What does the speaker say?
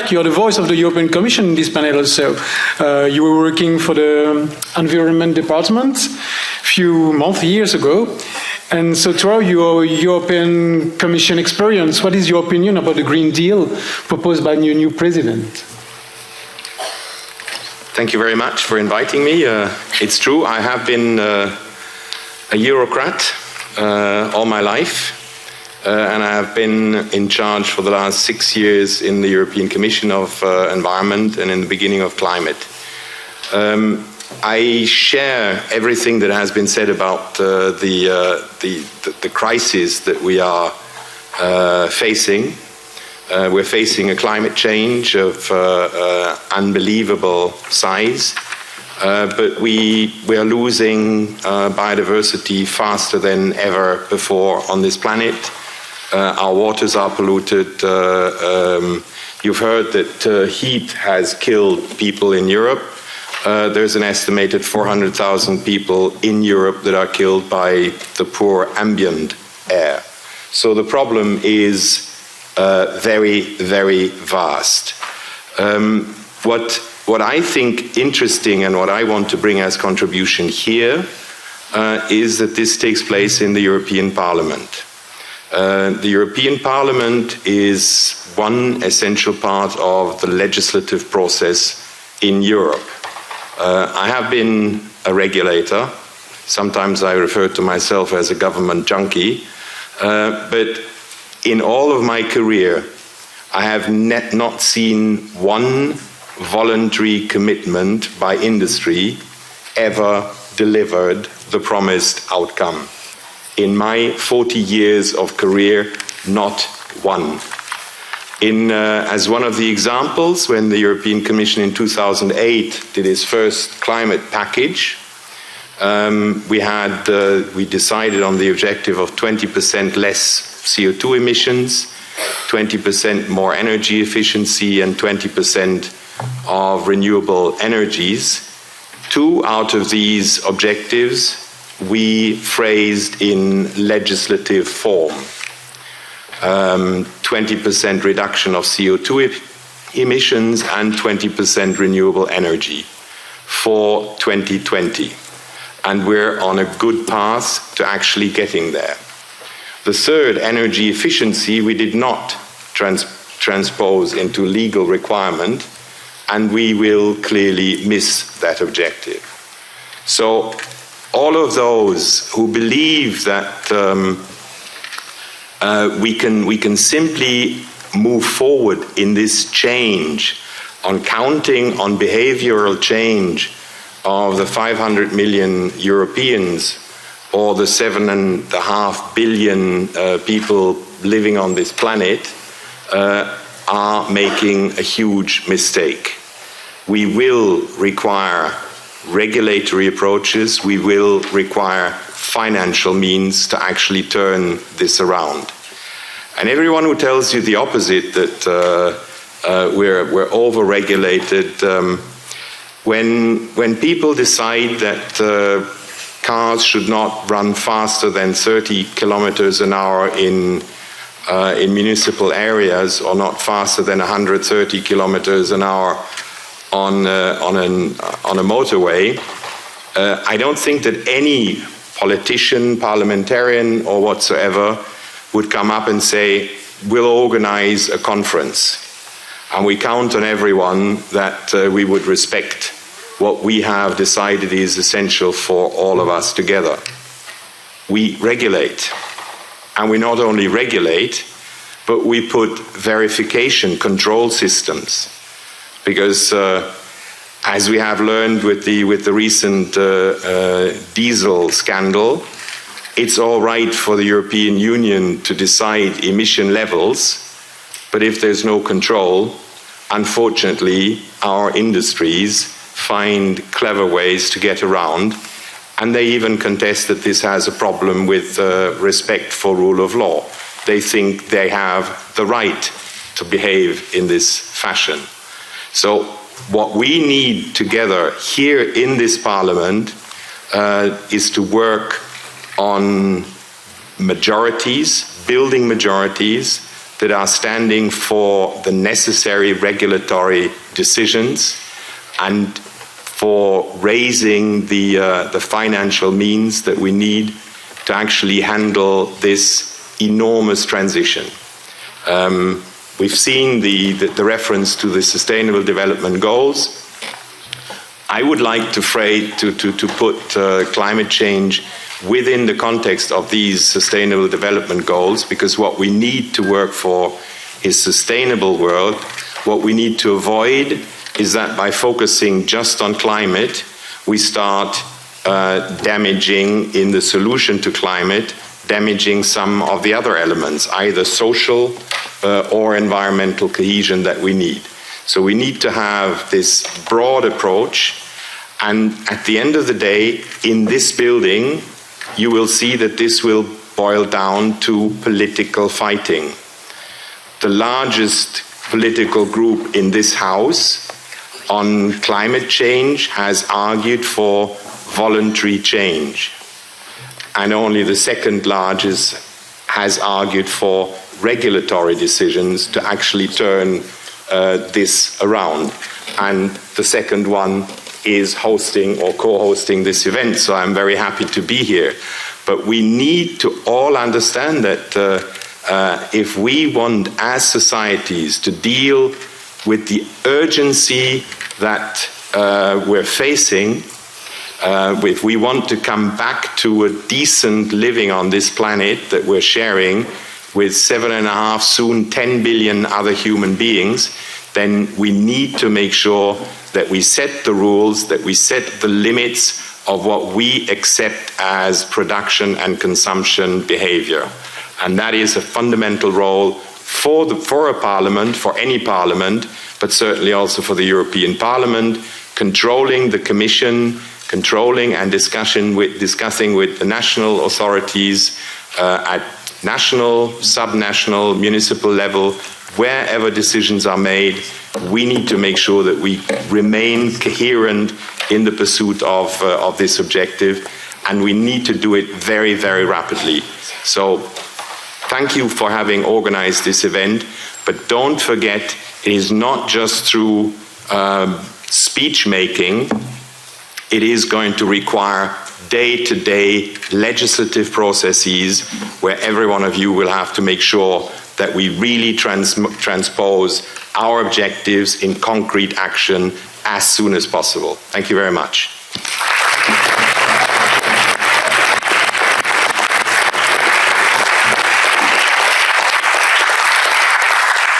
Falkenberg, you're the voice of the European Commission in this panel also. You were working for the Environment Department a few months, years ago. And so throughout your European Commission experience, what is your opinion about the Green Deal proposed by your new president? Thank you very much for inviting me. It's true, I have been a Eurocrat all my life. And I have been in charge for the last 6 years in the European Commission of Environment and in the beginning of Climate. I share everything that has been said about the crisis that we are facing. We're facing a climate change of unbelievable size, but we are losing biodiversity faster than ever before on this planet. Our waters are polluted. You've heard that heat has killed people in Europe. There's an estimated 400,000 people in Europe that are killed by the poor ambient air. So the problem is very, very vast. What I think interesting and what I want to bring as contribution here is that this takes place in the European Parliament. The European Parliament is one essential part of the legislative process in Europe. I have been a regulator. Sometimes I refer to myself as a government junkie. But in all of my career, I have not seen one voluntary commitment by industry ever delivered the promised outcome. In my 40 years of career, not one. As one of the examples, when the European Commission in 2008 did its first climate package, we decided on the objective of 20% less CO2 emissions, 20% more energy efficiency, and 20% of renewable energies. 2 out of these objectives we phrased in legislative form. 20% reduction of CO2 emissions and 20% renewable energy for 2020. And we're on a good path to actually getting there. The third, energy efficiency, we did not transpose into legal requirement, and we will clearly miss that objective. So all of those who believe that we can simply move forward in this change on counting on behavioral change of the 500 million Europeans or the 7.5 billion people living on this planet are making a huge mistake. We will require regulatory approaches, we will require financial means to actually turn this around. And everyone who tells you the opposite, that we're over-regulated, when people decide that cars should not run faster than 30 kilometers an hour in municipal areas, or not faster than 130 kilometers an hour on a motorway, I don't think that any politician, parliamentarian, or whatsoever would come up and say, we'll organize a conference. And we count on everyone that we would respect what we have decided is essential for all of us together. We regulate. And we not only regulate, but we put verification control systems. Because as we have learned with the recent diesel scandal, it's all right for the European Union to decide emission levels, but if there's no control, unfortunately, our industries find clever ways to get around, and they even contest that this has a problem with respect for rule of law. They think they have the right to behave in this fashion. So what we need together here in this Parliament is to work on majorities, building majorities, that are standing for the necessary regulatory decisions and for raising the financial means that we need to actually handle this enormous transition. We've seen the reference to the Sustainable Development Goals. I would like to put climate change within the context of these Sustainable Development Goals, because what we need to work for is sustainable world. What we need to avoid is that by focusing just on climate, we start damaging in the solution to climate, damaging some of the other elements, either social or environmental cohesion that we need. So we need to have this broad approach, and at the end of the day, in this building, you will see that this will boil down to political fighting. The largest political group in this House on climate change has argued for voluntary change, and only the second largest has argued for regulatory decisions to actually turn this around. And the second one is hosting or co-hosting this event, so I'm very happy to be here. But we need to all understand that if we want, as societies, to deal with the urgency that we're facing, if we want to come back to a decent living on this planet that we're sharing with 7.5, soon 10 billion other human beings, then we need to make sure that we set the rules, that we set the limits of what we accept as production and consumption behavior. And that is a fundamental role for a parliament, for any parliament, but certainly also for the European Parliament, controlling the Commission, controlling and discussing with the national authorities at national, subnational, municipal level, wherever decisions are made. We need to make sure that we remain coherent in the pursuit of this objective, and we need to do it very, very rapidly. So thank you for having organized this event, but don't forget, it is not just through speech making. It is going to require day-to-day legislative processes where every one of you will have to make sure that we really transpose our objectives in concrete action as soon as possible. Thank you very much.